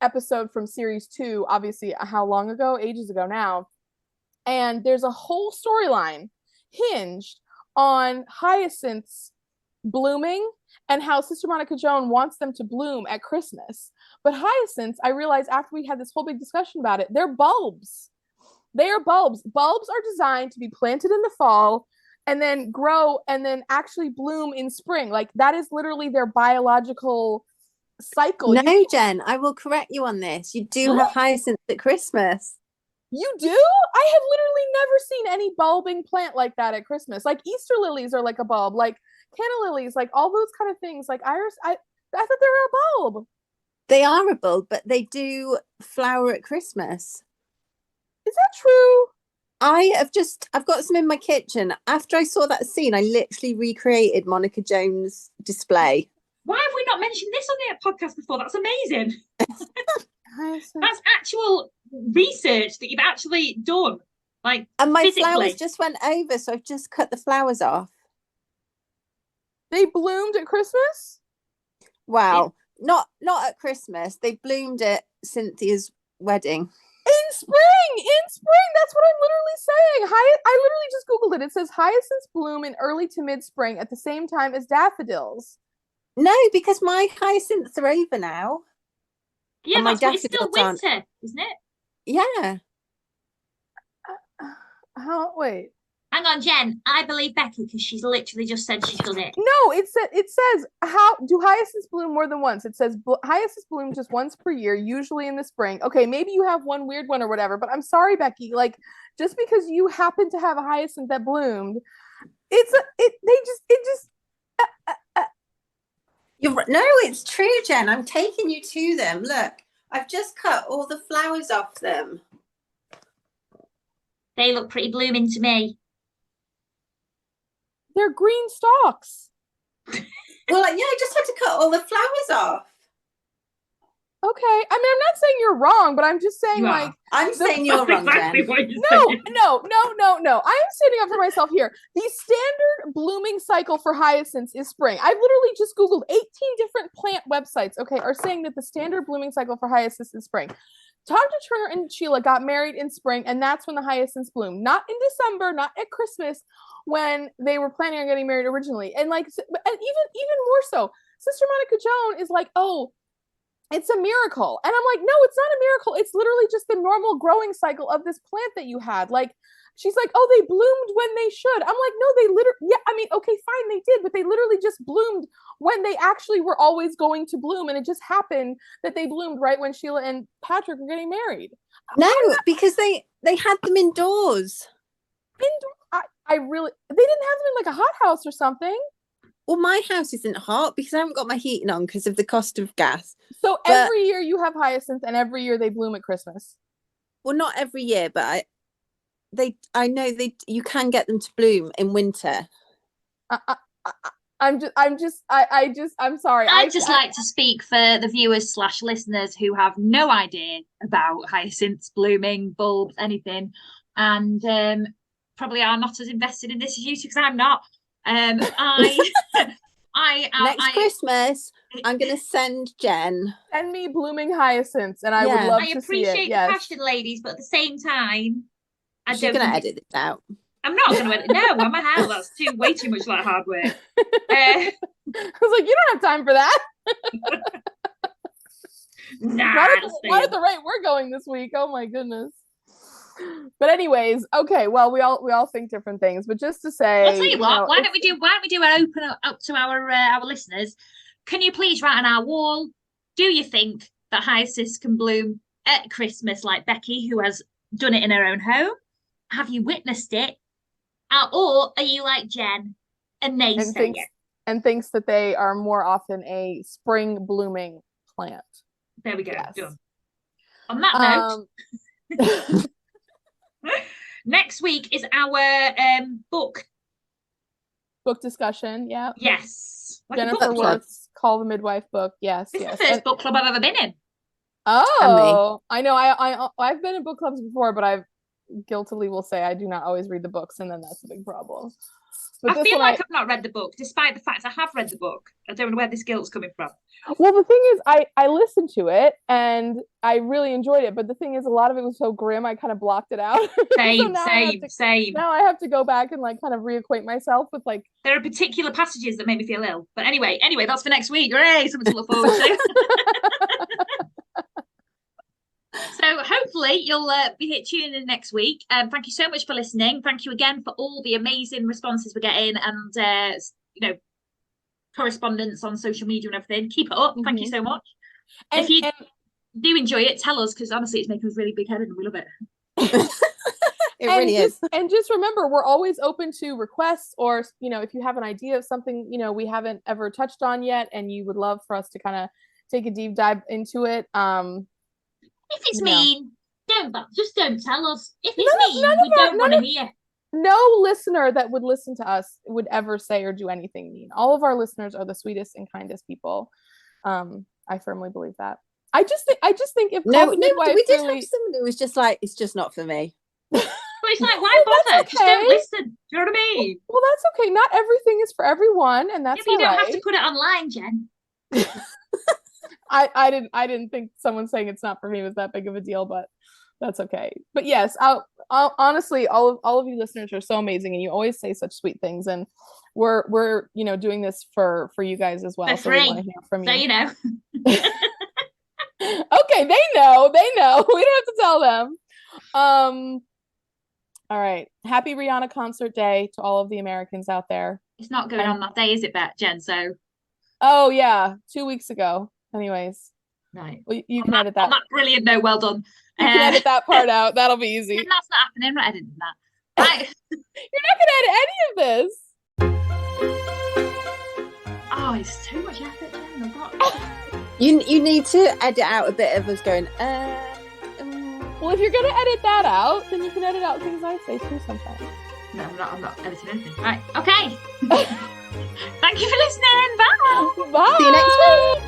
episode from series 2, obviously how long ago, ages ago now, and there's a whole storyline hinged on hyacinths blooming and how Sister Monica Joan wants them to bloom at Christmas. But hyacinths, I realized after we had this whole big discussion about it, they're bulbs. They are bulbs. Bulbs are designed to be planted in the fall and then grow and then actually bloom in spring. Like that is literally their biological cycle. No, Jen, I will correct you on this. You do have hyacinths at Christmas. You do? I have literally never seen any bulbing plant like that at Christmas. Like Easter lilies are like a bulb, like canna lilies, like all those kind of things. Like iris, I thought they were a bulb. They are a bulb, but they do flower at Christmas. Is that true? I've got some in my kitchen. After I saw that scene, I literally recreated Monica Jones' display. Why have we not mentioned this on the podcast before? That's amazing. That's actual research that you've actually done. Like, and my physically. Flowers just went over, so I've just cut the flowers off. They bloomed at Christmas? Wow. Not at Christmas. They bloomed at Cynthia's wedding. In spring, that's what I'm literally saying. I literally just Googled it. It says hyacinths bloom in early to mid-spring at the same time as daffodils. No, because my hyacinths are over now. Yeah, it's still winter, isn't it? Yeah. Wait. Hang on, Jen. I believe Becky because she's literally just said she's done it. No, it says how do hyacinths bloom more than once? It says hyacinths bloom just once per year, usually in the spring. Okay, maybe you have one weird one or whatever, but I'm sorry, Becky. Like just because you happen to have a hyacinth that bloomed, No, it's true, Jen. I'm taking you to them. Look, I've just cut all the flowers off them. They look pretty blooming to me. They're green stalks. Well, yeah, I just had to cut all the flowers off. Okay. I mean, I'm not saying you're wrong, but I'm just saying I'm saying you're wrong, exactly Jen. No. I am standing up for myself here. The standard blooming cycle for hyacinths is spring. I've literally just Googled 18 different plant websites, are saying that the standard blooming cycle for hyacinths is spring. Dr. Turner and Sheila got married in spring, and that's when the hyacinths bloom. Not in December, not at Christmas, when they were planning on getting married originally. And even more so, Sister Monica Joan is like, oh, it's a miracle. And I'm like, no, it's not a miracle. It's literally just the normal growing cycle of this plant that you had. Like, she's like, oh, they bloomed when they should. I'm like, no, they literally, yeah, I mean, okay, fine, they did, but they literally just bloomed when they actually were always going to bloom. And it just happened that they bloomed right when Sheila and Patrick were getting married. No, because they had them indoors. They didn't have them in like a hothouse or something. Well, my house isn't hot because I haven't got my heating on because of the cost of gas. So every year you have hyacinths, and every year they bloom at Christmas. Well, not every year, but I know you can get them to bloom in winter. I'm sorry. I'd just like to speak for the viewers / listeners who have no idea about hyacinths, blooming, bulbs, anything, and probably are not as invested in this as you two, because I'm not. Christmas, I'm going to send Jen. Send me blooming hyacinths, and I would love to see it. I appreciate the passion, ladies, but at the same time, She's going to edit this out. I'm not going to edit. No, I'm a hell. That's way too much like hard work. I was like, you don't have time for that. Nah, not at the rate we're going this week. Oh my goodness. But anyways, okay. Well, we all think different things, but just to say, I'll tell you what. Why don't we do an open up to our listeners? Can you please write on our wall? Do you think that hyacinths can bloom at Christmas like Becky, who has done it in her own home? Have you witnessed it? Or are you like Jen and naysay it? And thinks that they are more often a spring blooming plant. There we go. Yes. Done. On that note, next week is our book discussion. Yeah. Yes. Like Jennifer Worth's Call the Midwife book. Yes. This is the first book club I've ever been in. Oh, I know. I've been in book clubs before, but I've guiltily will say I do not always read the books, and then that's a big problem. But I feel like I've not read the book, despite the fact I have read the book. I don't know where this guilt's coming from. Well, the thing is, I listened to it and I really enjoyed it, but the thing is, a lot of it was so grim, I kind of blocked it out. Same. Now I have to go back and like kind of reacquaint myself with like. There are particular passages that make me feel ill, but anyway, that's for next week. Hooray! Something to look forward to. So hopefully you'll be tuning in next week. Thank you so much for listening. Thank you again for all the amazing responses we're getting and correspondence on social media and everything. Keep it up. Thank you so much. And if you do enjoy it, tell us, because honestly it's making us really big-headed and we love it. It really is. And just remember, we're always open to requests, or if you have an idea of something we haven't ever touched on yet and you would love for us to kind of take a deep dive into it. If it's mean, don't tell us. If it's mean, we don't want to hear. No listener that would listen to us would ever say or do anything mean. All of our listeners are the sweetest and kindest people. I firmly believe that. I just think if we did have someone who was just like, it's just not for me. But it's like, why bother? Okay. Just don't listen. Do you know what I mean? Well, that's okay. Not everything is for everyone, and that's you don't have to put it online, Jen. I didn't think someone saying it's not for me was that big of a deal, but that's okay. But yes, I'll honestly, all of you listeners are so amazing, and you always say such sweet things, and we're doing this for you guys as well. For free. So we want to hear from you. So you know. Okay, they know. We don't have to tell them. All right. Happy Rihanna concert day to all of the Americans out there. It's not going on that day, is it, Jen? So. Oh yeah, 2 weeks ago. Anyways, right. Well, you can edit that. On that brilliant note, well done. You can edit that part out. That'll be easy. And that's not happening. I'm not editing that. Right. You're not gonna edit any of this. Oh, it's too much effort, Jen. You need to edit out a bit of us going. Well, if you're gonna edit that out, then you can edit out things I say too sometimes. No, I'm not editing anything. Right. Okay. Thank you for listening. Bye. Bye. See you next week.